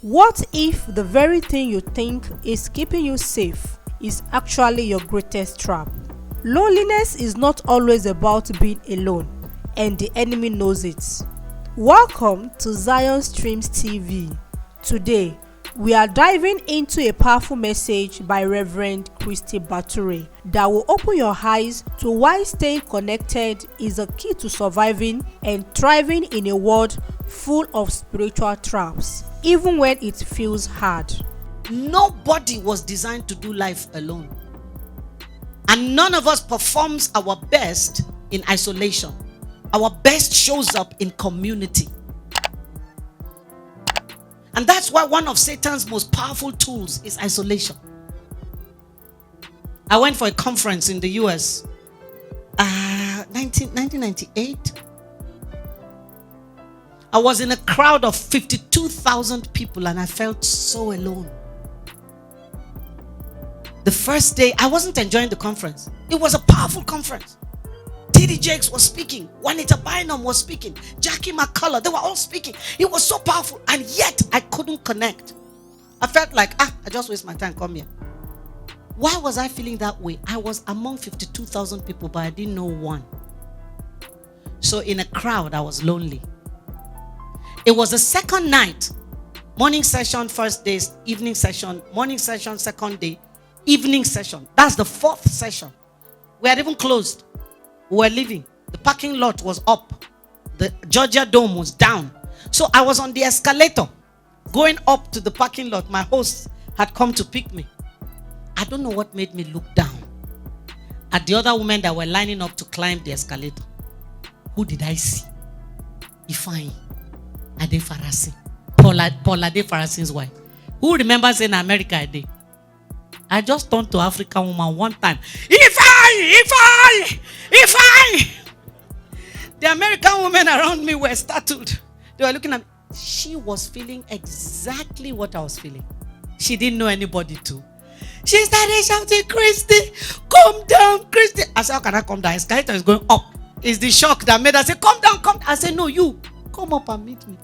What if the very thing you think is keeping you safe is actually your greatest trap? Loneliness is not always about being alone, and the enemy knows it. Welcome to Zion Streams TV. Today, we are diving into a powerful message by Reverend Christie Bature that will open your eyes to why staying connected is a key to surviving and thriving in a world full of spiritual traps, even when it feels hard. Nobody was designed to do life alone. And none of us performs our best in isolation. Our best shows up in community. And that's why one of Satan's most powerful tools is isolation. I went for a conference in the US, 1998. I was in a crowd of 52,000 people and I felt so alone. The first day, I wasn't enjoying the conference. It was a powerful conference. T.D. Jakes was speaking. Juanita Bynum was speaking. Jackie McCullough, they were all speaking. It was so powerful, and yet I couldn't connect. I felt like, I just waste my time, come here. Why was I feeling that way? I was among 52,000 people, but I didn't know one. So in a crowd, I was lonely. It was the second night. Morning session, first day, evening session, morning session, second day, evening session. That's the fourth session. We had even closed. We were leaving. The parking lot was up. The Georgia Dome was down. So I was on the escalator going up to the parking lot. My host had come to pick me. I don't know what made me look down at the other women that were lining up to climb the escalator. Who did I see? Ifeanyi Ade Farasin. Paul Ade Farasin's wife. Who remembers in America Ade? I just turned to African woman one time. Ifeanyi! The American women around me were startled. They were looking at me. She was feeling exactly what I was feeling. She didn't know anybody too. She started shouting, Christie, come down, Christie. I said, how can I come down? Escalator is going up. It's the shock that made her say, come down, come down. I said, no, you, come up and meet me.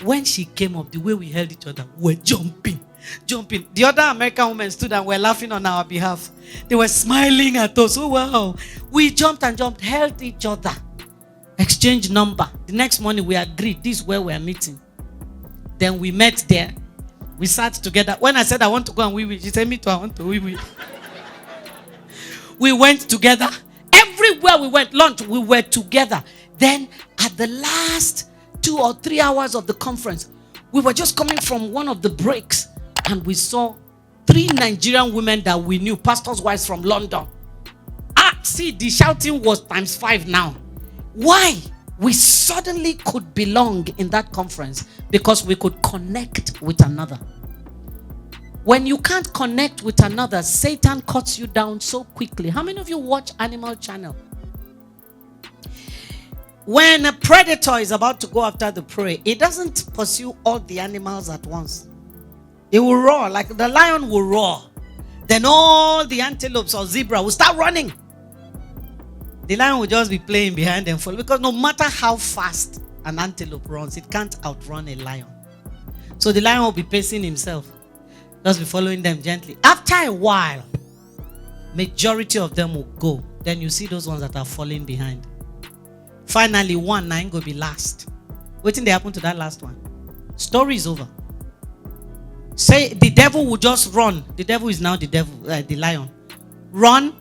When she came up, the way we held each other, we were jumping. The other American women stood and were laughing on our behalf. They were smiling at us. Oh, wow. We jumped and jumped, held each other, exchanged number. The next morning, we agreed this is where we are meeting. Then we met there. We sat together. When I said I want to go and wee-wee, she said, me too, I want to wee-wee. We went together. Everywhere we went, lunch, we were together. Then at the last 2 or 3 hours of the conference, we were just coming from one of the breaks and we saw 3 Nigerian women that we knew, pastors' wives from London. See, the shouting was ×5 now. Why? We suddenly could belong in that conference because we could connect with another. When you can't connect with another, Satan cuts you down so quickly. How many of you watch Animal Channel? When a predator is about to go after the prey, it doesn't pursue all the animals at once. It will roar, like the lion will roar. Then all the antelopes or zebra will start running. The lion will just be playing behind them, because no matter how fast an antelope runs, it can't outrun a lion. So the lion will be pacing himself, just be following them gently. After a while, majority of them will go. Then you see those ones that are falling behind. Finally, one nine will be last. What thing they happen to that last one? Story is over. Say the devil will just run. The devil is now the lion. Run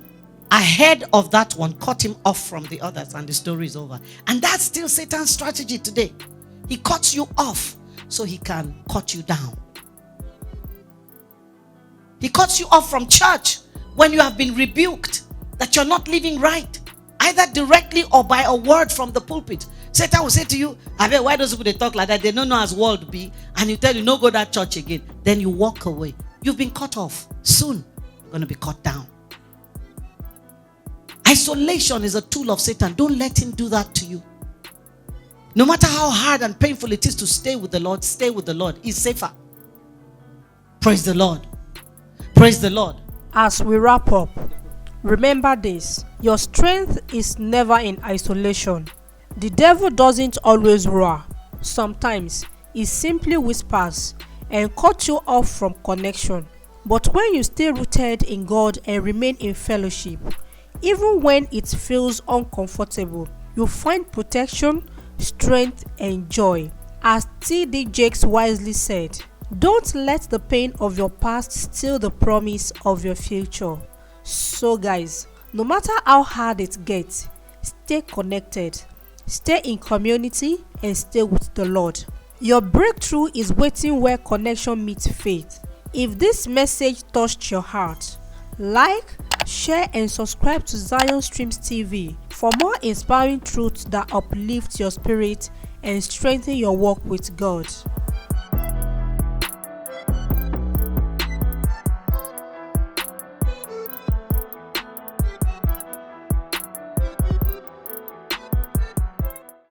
ahead of that one, cut him off from the others, and the story is over. And that's still Satan's strategy today. He cuts you off so he can cut you down. He cuts you off from church when you have been rebuked that you're not living right, either directly or by a word from the pulpit. Satan will say to you, why those people they talk like that? They don't know as world be. And you tell you, no, go that church again. Then you walk away. You've been cut off. Soon, you're going to be cut down. Isolation is a tool of Satan. Don't let him do that to you. No matter how hard and painful it is to stay with the Lord, stay with the Lord. He's safer. Praise the Lord. Praise the Lord. As we wrap up, remember this. Your strength is never in isolation. The devil doesn't always roar. Sometimes he simply whispers, and cut you off from connection. But when you stay rooted in God and remain in fellowship, even when it feels uncomfortable, you find protection, strength, and joy. As T.D. Jakes wisely said, don't let the pain of your past steal the promise of your future. So guys, no matter how hard it gets, stay connected, stay in community, and stay with the Lord. Your breakthrough is waiting where connection meets faith. If this message touched your heart, like, share, and subscribe to Zion Streams TV for more inspiring truths that uplift your spirit and strengthen your walk with God.